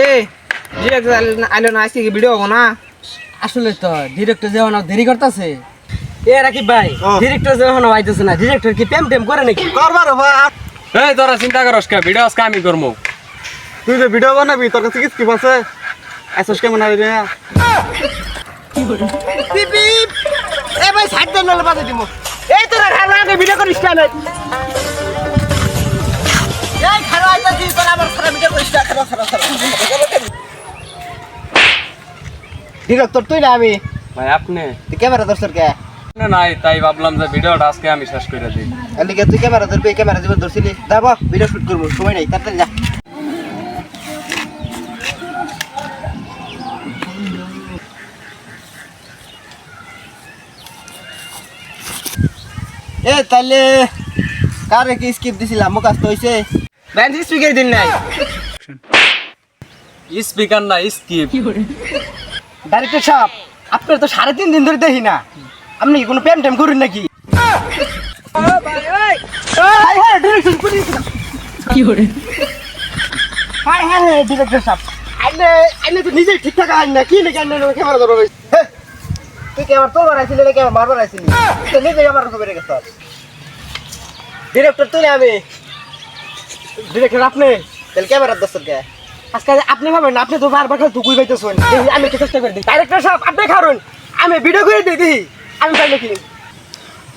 এ director আইলো না, আজকে কি ভিডিও হবো না? আসলে তো ডিরেক্টর যখন দেরি করতেছে। এ রাকিব ভাই, ডিরেক্টর যখন আইতেছে না, ডিরেক্টর কি প্রেম করে নাকি? করবার ভাই এই তোরা চিন্তা করস কে, ভিডিও আজকে আমি করবো। তুই যে ভিডিও বানাবি তোর কাছে কি আছে? এসএস কেমন হবে রে? পিপ পিপ এ ভাই সাইড দেন না বাজে দিমু। এই তোরা খারাপ আগে ভিডিও করিস কেন? এই খারাপ আইতাছি তোরা আমার খারাপ ভিডিও করিস না, খারাপ। ডিরেক্টর তুই না আমি, ভাই আপনি তুই ক্যামেরা ধরছর কে? নাই, তাই ভাবলাম যে ভিডিওটা আজকে আমি শেষ করে দিই। এদিকে তুই ক্যামেরা ধরবি, ক্যামেরা দিব ধরছিলি, যাবো ভিডিও শুট করবো, সময় নাই, তাড়াতাড়ি যা। এ তাইলে কারে কি স্কিপ দিছিলাম, মুখাস তো হইছে। ব্যান্ড স্পিকার দিন নাই, স্পিকার না স্কিপ। ডাইরেক্টর সাহেব আপনার তো 3.5 দিন ধরে দেখি না, আপনি কি কোনো প্যান ট্যাম করেন নাকি? ডিরেক্টর সাহেব আইনে তো নিজেই ঠিকঠাক আইন না, কি নাকি আইনে ক্যামেরা ধরো? তুই ক্যামেরা তো বানাইছিলি নাকি আমার মারবার আইছিলি? তুই নিজেই আমার খবর রেখে সব। ডিরেক্টর তুই না আমি, ডিরেক্টর আপনি, তাহলে ক্যামেরার দোস্তর কে? আজকে আপনি ভাবেন, আপনি তো বারবার খালি তুকুই পাইতেছেন, আমি একটু চেষ্টা করে দিই। ডাইরেক্টর সাহেব আপনি খারুন, আমি ভিডিও করে দিই দিই, আমি পাই নাকি?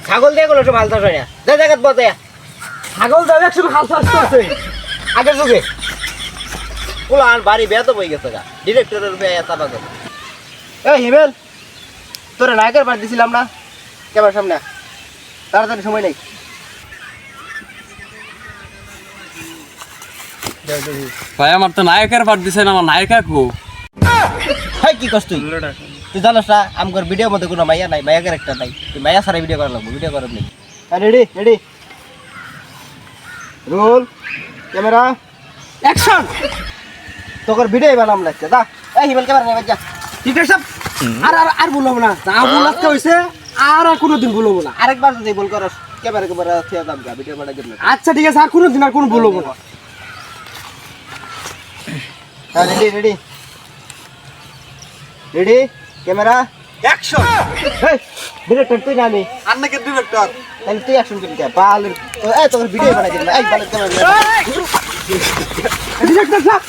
ছাগল দিয়ে কোনো সব হাল চাষ হয় না, যে জায়গাত বসে ছাগল দেওয়া একসময় হাল চাষ করছে আগের যুগে। পুলান বাড়ি বেয়া তো বই গেছে গা, ডিরেক্টরের বেয়া চাপা গেছে। এই হিমেল, তোরে নায়কের বার দিছিলাম না ক্যামেরার সামনে, তাড়াতাড়ি সময় নেই। ভাই আমার তো নায়কের পাঠ দিছে না, আমার নায়িকা কো? হাই কি কষ্ট তুই জানোস না আমার ভিডিওর মধ্যে কোনো মাইয়া নাই, মাইয়া ক্যারেক্টার নাই, তুই মাইয়া সারা ভিডিও করা লাগবো, ভিডিও করার নেই। Ready ready, roll camera action. তোর ভিডিও বানাম লাগছে, দা এই হিমেল ক্যামেরা নেই যা। ঠিক আছে, আর বলবো না, যা বলার হয়েছে আর কোনোদিন বলবো না। আরেকবার যদি ভুল করস ক্যামেরা ক্যামেরা থিয়া দাম গা, ভিডিও বানাই দিন। আচ্ছা ঠিক আছে, আর কোনোদিন আর কোনো বলবো না। Ready ready ready, camera action. এই ডিরেক্টর তুই না আমি, আর নাকি ডিরেক্টর? তাহলে তুই অ্যাকশন করবি কে? বালের এই তোর ভিডিও বানাই দিন, এই বালের ক্যামেরা। ডিরেক্টর সাহেব